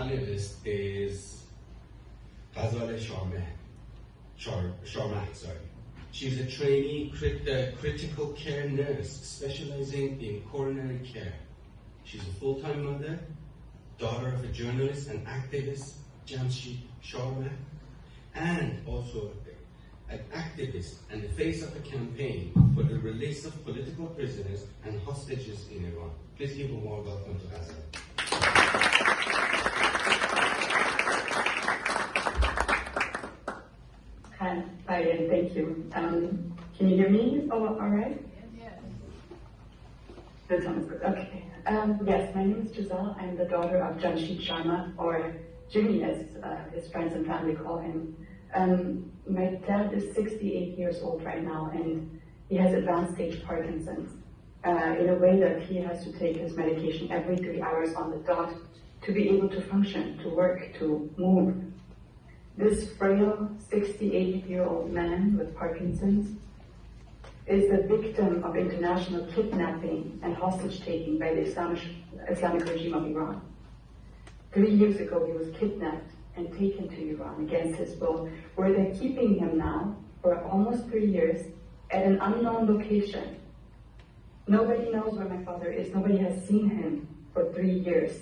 panelist is Gazelle Sharmahd, sorry. She's a trainee critical care nurse specializing in coronary care. She's a full-time mother, daughter of a journalist and activist, Jamshid Sharmahd, and also an activist and the face of a campaign for the release of political prisoners and hostages in Iran. Please give a warm welcome to Gazelle. Hi, and thank you. Can you hear me? Oh, all right? Yes. That sounds good. Okay. Yes, my name is Gazelle. I'm the daughter of Jamshid Sharmahd, or Jimmy, as his friends and family call him. My dad is 68 years old right now, and he has advanced stage Parkinson's, in a way that he has to take his medication every 3 hours on the dot to be able to function, to work, to move. This frail 68-year-old man with Parkinson's is the victim of international kidnapping and hostage-taking by the Islamic regime of Iran. 3 years ago, he was kidnapped and taken to Iran against his will, where they're keeping him now for almost 3 years at an unknown location. Nobody knows where my father is. Nobody has seen him for 3 years.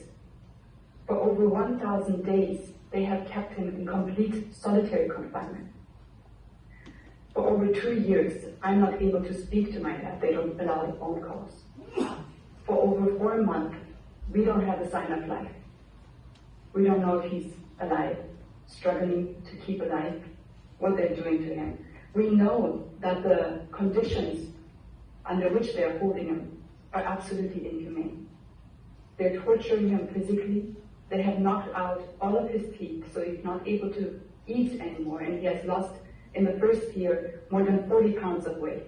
For over 1,000 days, they have kept him in complete solitary confinement. For over 2 years, I'm not able to speak to my dad. They don't allow phone calls. For over 4 months, we don't have a sign of life. We don't know if he's alive, struggling to keep alive, what they're doing to him. We know that the conditions under which they're holding him are absolutely inhumane. They're torturing him physically. They have knocked out all of his teeth, so he's not able to eat anymore, and he has lost, in the first year, more than 40 pounds of weight.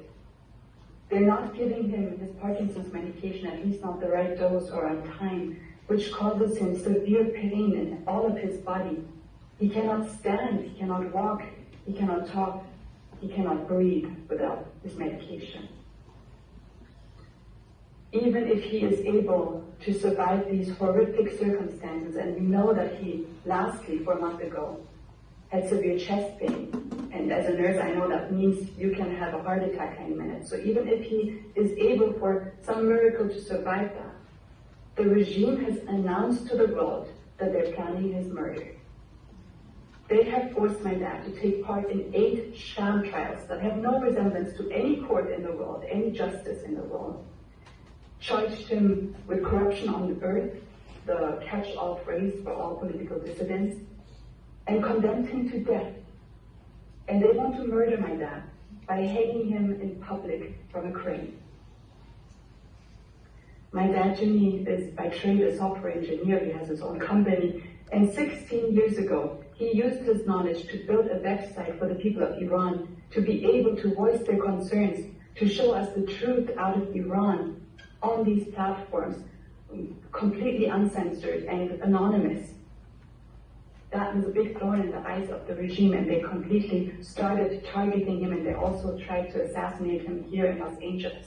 They're not giving him his Parkinson's medication, at least not the right dose or on time, which causes him severe pain in all of his body. He cannot stand, he cannot walk, he cannot talk, he cannot breathe without this medication. Even if he is able to survive these horrific circumstances, and we know that he, lastly, 4 months ago, had severe chest pain, and as a nurse I know that means you can have a heart attack any minute. So even if he is able for some miracle to survive that, the regime has announced to the world that they're planning his murder. They have forced my dad to take part in 8 sham trials that have no resemblance to any court in the world, any justice in the world. Charged him with corruption on the earth, the catch-all phrase for all political dissidents, and condemned him to death. And they want to murder my dad by hanging him in public from a crane. My dad, Jimmy, is by trade a software engineer. He has his own company. And 16 years ago, he used his knowledge to build a website for the people of Iran to be able to voice their concerns, to show us the truth out of Iran on these platforms, completely uncensored and anonymous. That was a big thorn in the eyes of the regime, and they completely started targeting him, and they also tried to assassinate him here in Los Angeles.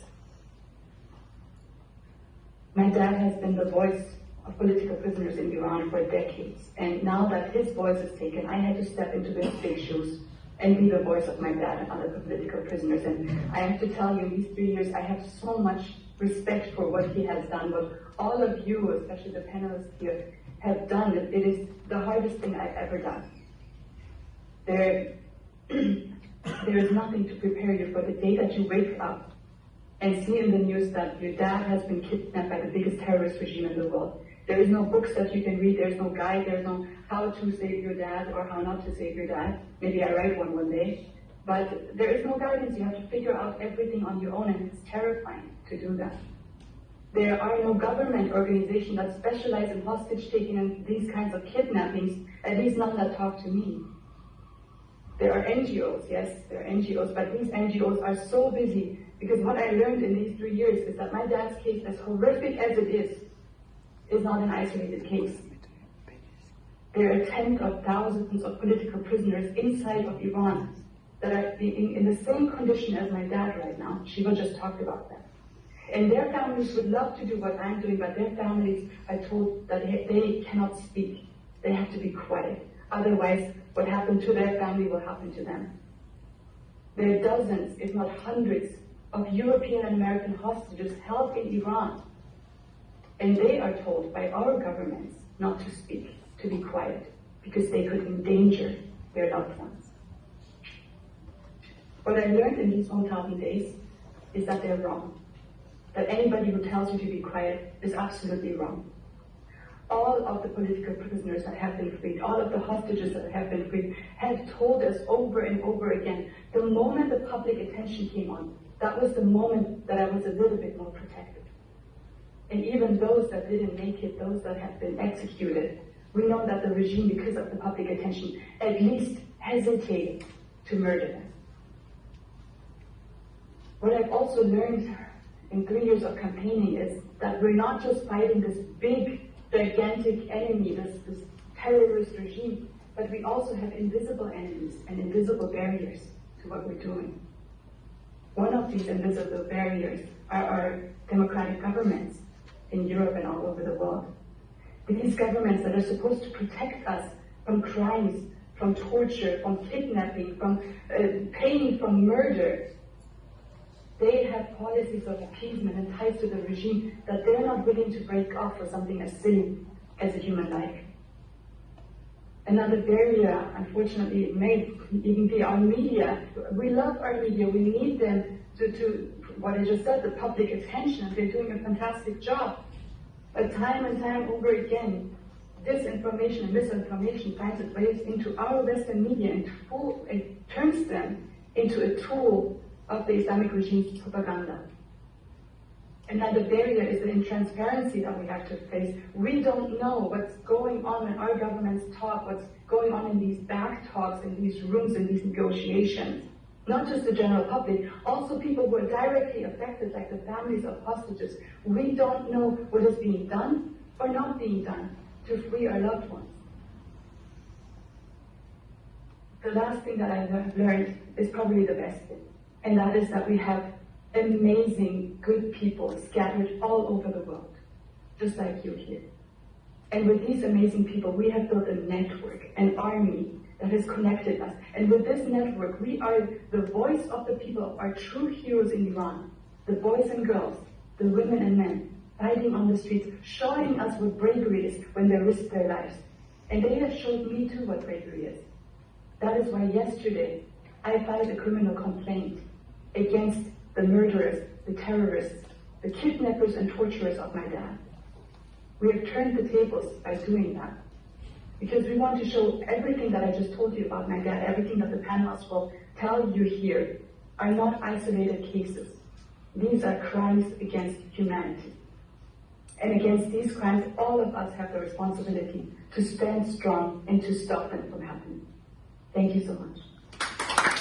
My dad has been the voice of political prisoners in Iran for decades, and now that his voice is taken, I had to step into those big shoes and be the voice of my dad and other political prisoners. And I have to tell you, in these 3 years, I have so much respect for what he has done, what all of you, especially the panelists here, have done. It is the hardest thing I've ever done. There is nothing to prepare you for the day that you wake up and see in the news that your dad has been kidnapped by the biggest terrorist regime in the world. There is no books that you can read, there's no guide, there's no how to save your dad or how not to save your dad. Maybe I write one day. But there is no guidance. You have to figure out everything on your own, and it's terrifying to do that. There are no government organizations that specialize in hostage-taking and these kinds of kidnappings, at least none that talk to me. There are NGOs, yes, there are NGOs, but these NGOs are so busy, because what I learned in these 3 years is that my dad's case, as horrific as it is not an isolated case. There are tens of thousands of political prisoners inside of Iran that are in the same condition as my dad right now. Shiva just talked about that. And their families would love to do what I'm doing, but their families are told that they cannot speak. They have to be quiet. Otherwise, what happened to their family will happen to them. There are dozens, if not hundreds, of European and American hostages held in Iran. And they are told by our governments not to speak, to be quiet, because they could endanger their loved ones. What I learned in these 1,000 days is that they're wrong. That anybody who tells you to be quiet is absolutely wrong. All of the political prisoners that have been freed, all of the hostages that have been freed, have told us over and over again, the moment the public attention came on, that was the moment that I was a little bit more protected. And even those that didn't make it, those that have been executed, we know that the regime, because of the public attention, at least hesitated to murder them. What I've also learned in 3 years of campaigning is that we're not just fighting this big, gigantic enemy, this terrorist regime, but we also have invisible enemies and invisible barriers to what we're doing. One of these invisible barriers are our democratic governments in Europe and all over the world. These governments that are supposed to protect us from crimes, from torture, from kidnapping, from pain, from murder, they have policies of appeasement and ties to the regime that they're not willing to break off for something as silly as a human life. Another barrier, unfortunately, may even be our media. We love our media. We need them to what I just said, the public attention. They're doing a fantastic job. But time and time over again, disinformation and misinformation finds its way into our Western media and it turns them into a tool of the Islamic regime's propaganda. Another barrier is the intransparency that we have to face. We don't know what's going on when our governments talk, what's going on in these back talks, in these rooms, in these negotiations. Not just the general public, also people who are directly affected, like the families of hostages. We don't know what is being done or not being done to free our loved ones. The last thing that I've learned is probably the best thing, and that is that we have amazing, good people scattered all over the world, just like you here. And with these amazing people, we have built a network, an army that has connected us. And with this network, we are the voice of the people, our true heroes in Iran, the boys and girls, the women and men, fighting on the streets, showing us what bravery is when they risk their lives. And they have showed me too what bravery is. That is why yesterday, I filed a criminal complaint against the murderers, the terrorists, the kidnappers and torturers of my dad. We have turned the tables by doing that. Because we want to show everything that I just told you about my dad, everything that the panelists will tell you here, are not isolated cases. These are crimes against humanity. And against these crimes, all of us have the responsibility to stand strong and to stop them from happening. Thank you so much.